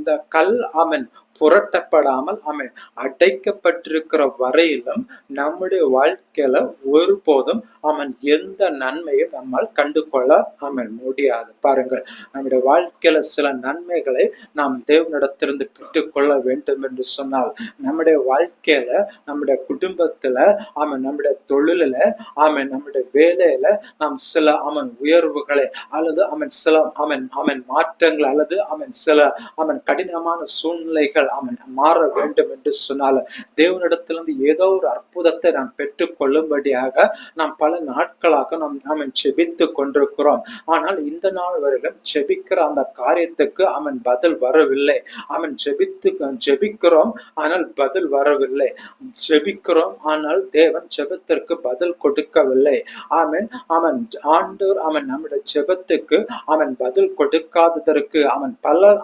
அந்த கல் அவன் புரட்டப்படாமல் அவன் அடைக்கப்பட்டிருக்கிற வரையிலும் நம்முடைய வாழ்க்கையில ஒருபோதும் அவன் எந்த நன்மையும் நம்மால் கண்டு கொள்ள அவன் முடியாது. பாருங்கள், நம்முடைய வாழ்க்கையில சில நன்மைகளை நாம் தேவனிடத்திலிருந்து பெற்றுக்கொள்ள வேண்டும் என்று சொன்னால், நம்முடைய வாழ்க்கையில, நம்முடைய குடும்பத்துல, நம்முடைய தொழிலில, நம்முடைய வேலையில நாம் சில உயர்வுகளை அல்லது சில மாற்றங்கள் அல்லது சில கடினமான சூழ்நிலைகள் மாற வேண்டும் என்று சொன்னால், தேவனிடத்திலிருந்து ஏதோ ஒரு அற்புதத்தை நாம் பெற்றுக் கொள்ளும்படியாக நாம் பல நாட்களாக நாம் செபித்துக் கொண்டிருக்கிறோம். ஆனால் இந்த நாள் வரையிலும் செபிக்கிற அந்த காரியத்துக்கு பதில் வரவில்லை. ஜெபிக்கிறோம், ஆனால் பதில் வரவில்லை. ஜெபிக்கிறோம், ஆனால் தேவன் ஜெபத்திற்கு பதில் கொடுக்கவில்லை. ஆண்டவர் நம்முடைய ஜெபத்துக்கு பதில் கொடுக்காததற்கு பல